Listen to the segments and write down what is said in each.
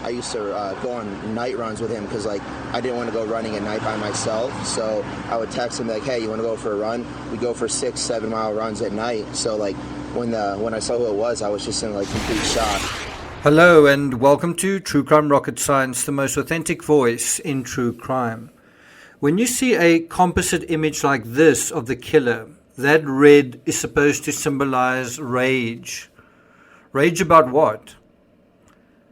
I used to go on night runs with him because like I didn't want to go running at night by myself. So I would text him like, hey, you want to go for a run? We'd go for 6-7 mile runs at night. So like when I saw who it was, I was just in like complete shock. Hello and welcome to True Crime Rocket Science, the most authentic voice in true crime. When you see a composite image like this of the killer, that red is supposed to symbolize rage. Rage about what?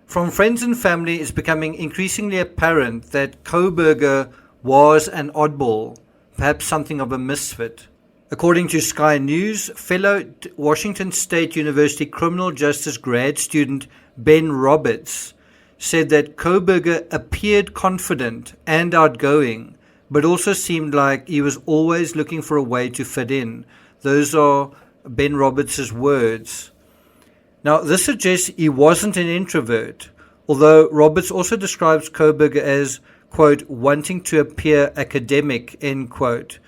From friends and family, it's becoming increasingly apparent that Kohberger was an oddball, perhaps something of a misfit. According to Sky News, fellow Washington State University criminal justice grad student Ben Roberts said that Kohberger appeared confident and outgoing, but also seemed like he was always looking for a way to fit in. Those are Ben Roberts' words. Now, this suggests he wasn't an introvert, although Roberts also describes Kohberger as, quote, wanting to appear academic, end quote.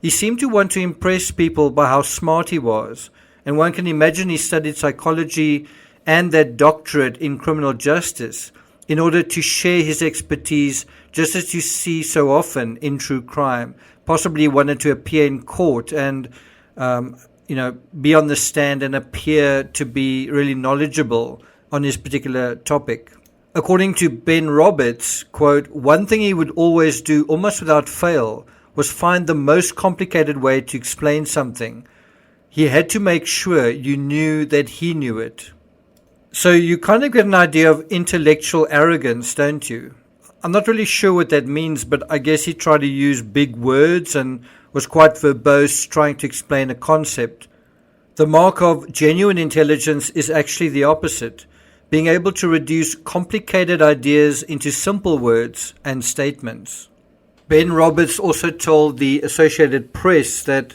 He seemed to want to impress people by how smart he was, and one can imagine he studied psychology and that doctorate in criminal justice in order to share his expertise, just as you see so often in true crime. Possibly he wanted to appear in court and be on the stand and appear to be really knowledgeable on his particular topic. According to Ben Roberts, quote, one thing he would always do almost without fail was find the most complicated way to explain something. He had to make sure you knew that he knew it. So you kind of get an idea of intellectual arrogance, don't you? I'm not really sure what that means, but I guess he tried to use big words and was quite verbose trying to explain a concept. The mark of genuine intelligence is actually the opposite, being able to reduce complicated ideas into simple words and statements. Ben Roberts also told the Associated Press that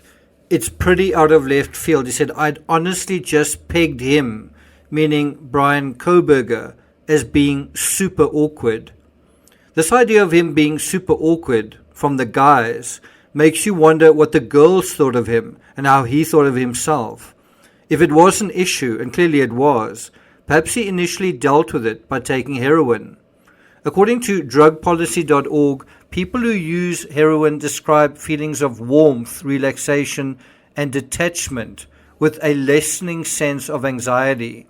it's pretty out of left field. He said, I'd honestly just pegged him, meaning Brian Kohberger, as being super awkward. This idea of him being super awkward from the guys makes you wonder what the girls thought of him and how he thought of himself. If it was an issue, and clearly it was, perhaps he initially dealt with it by taking heroin. According to drugpolicy.org, people who use heroin describe feelings of warmth, relaxation, and detachment with a lessening sense of anxiety.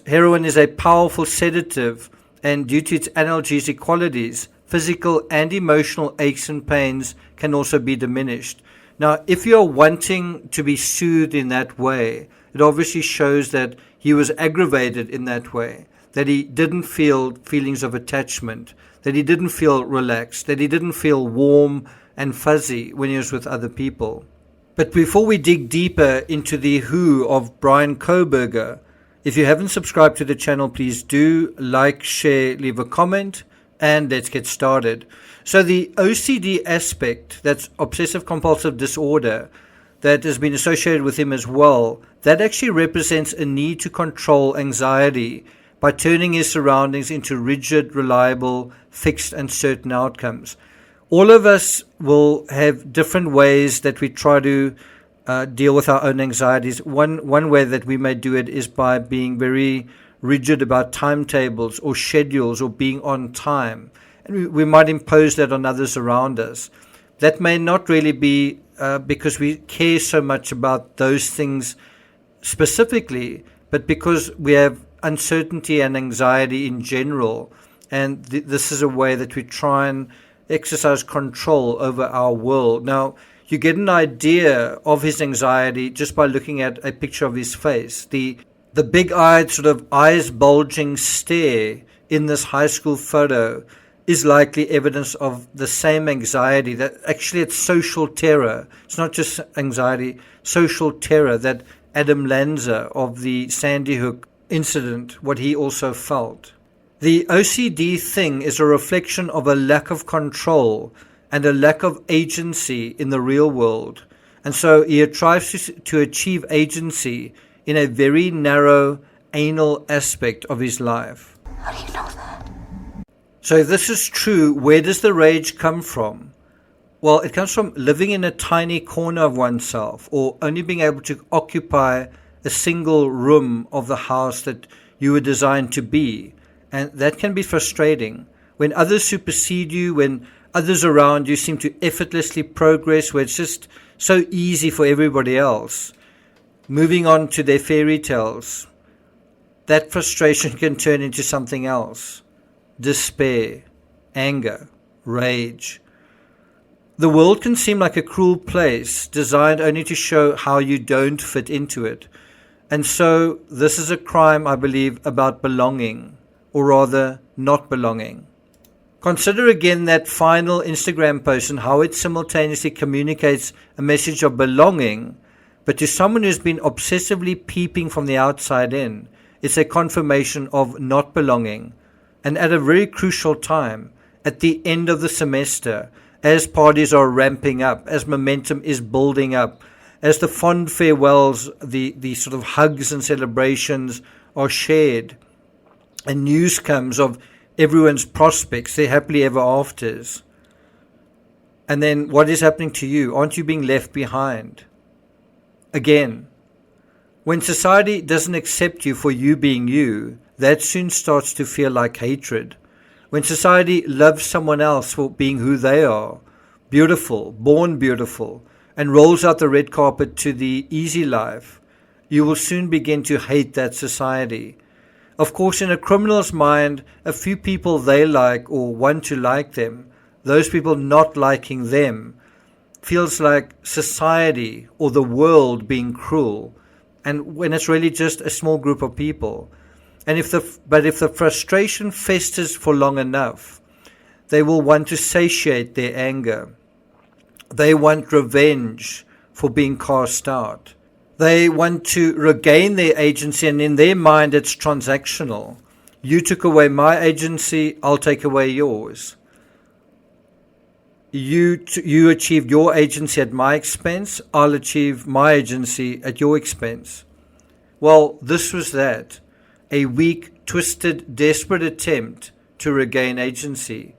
Heroin is a powerful sedative, and due to its analgesic qualities, physical and emotional aches and pains can also be diminished. Now, if you're wanting to be soothed in that way, it obviously shows that he was aggravated in that way, that he didn't feel feelings of attachment, that he didn't feel relaxed, that he didn't feel warm and fuzzy when he was with other people. But before we dig deeper into the who of Brian Kohberger, if you haven't subscribed to the channel, please do like, share, leave a comment, and let's get started. So the OCD aspect, that's obsessive compulsive disorder, that has been associated with him as well, that actually represents a need to control anxiety by turning his surroundings into rigid, reliable, fixed, and certain outcomes. All of us will have different ways that we try to deal with our own anxieties. One way that we may do it is by being very rigid about timetables or schedules or being on time. And we might impose that on others around us. That may not really be because we care so much about those things specifically, but because we have uncertainty and anxiety in general. And this is a way that we try and exercise control over our world. Now, you get an idea of his anxiety just by looking at a picture of his face. The big-eyed, sort of eyes bulging stare in this high school photo is likely evidence of the same anxiety. That actually it's social terror. It's not just anxiety, social terror that Adam Lanza of the Sandy Hook incident, what he also felt. The OCD thing is a reflection of a lack of control and a lack of agency in the real world. And so he tries to achieve agency in a very narrow, anal aspect of his life. How do you know that? So if this is true, where does the rage come from? Well, it comes from living in a tiny corner of oneself, or only being able to occupy a single room of the house that you were designed to be, And that can be frustrating. When others supersede you, when others around you seem to effortlessly progress, where it's just so easy for everybody else, moving on to their fairy tales, that frustration can turn into something else. Despair, anger, rage. The world can seem like a cruel place, designed only to show how you don't fit into it. And so this is a crime, I believe, about belonging, or rather not belonging. Consider again that final Instagram post and how it simultaneously communicates a message of belonging, but to someone who's been obsessively peeping from the outside in, it's a confirmation of not belonging. And at a very crucial time, at the end of the semester, as parties are ramping up, as momentum is building up, as the fond farewells, the sort of hugs and celebrations are shared, and news comes of everyone's prospects, their happily ever afters. And then what is happening to you? Aren't you being left behind? Again, when society doesn't accept you for you being you, that soon starts to feel like hatred. When society loves someone else for being who they are, beautiful, born beautiful, and rolls out the red carpet to the easy life, you will soon begin to hate that society. Of course, in a criminal's mind, a few people they like or want to like them, those people not liking them, feels like society or the world being cruel, and when it's really just a small group of people. And if the frustration festers for long enough, they will want to satiate their anger. They want revenge for being cast out. They want to regain their agency, and in their mind it's transactional. You took away my agency, I'll take away yours. You achieved your agency at my expense, I'll achieve my agency at your expense. Well, this was that. A weak, twisted, desperate attempt to regain agency.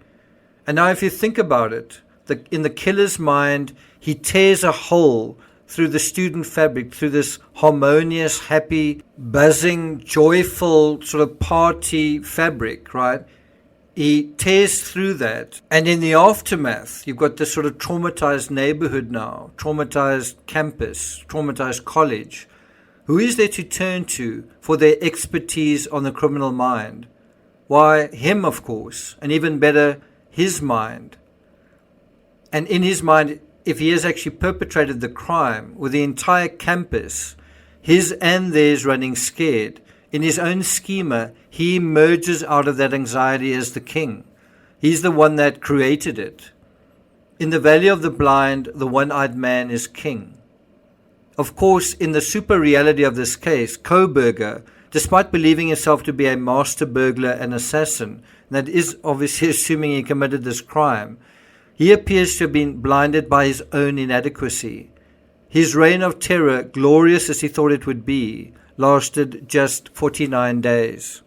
And now if you think about it, in the killer's mind, he tears a hole through the student fabric, through this harmonious, happy, buzzing, joyful sort of party fabric, right? He tears through that. And in the aftermath, you've got this sort of traumatized neighborhood now, traumatized campus, traumatized college. Who is there to turn to for their expertise on the criminal mind? Why, him, of course, and even better, his mind. And in his mind, if he has actually perpetrated the crime with the entire campus, his and theirs running scared, in his own schema, he emerges out of that anxiety as the king. He's the one that created it. In the Valley of the Blind, the one-eyed man is king. Of course, in the super reality of this case, Kohberger, despite believing himself to be a master burglar and assassin, and that is obviously assuming he committed this crime, he appears to have been blinded by his own inadequacy. His reign of terror, glorious as he thought it would be, lasted just 49 days.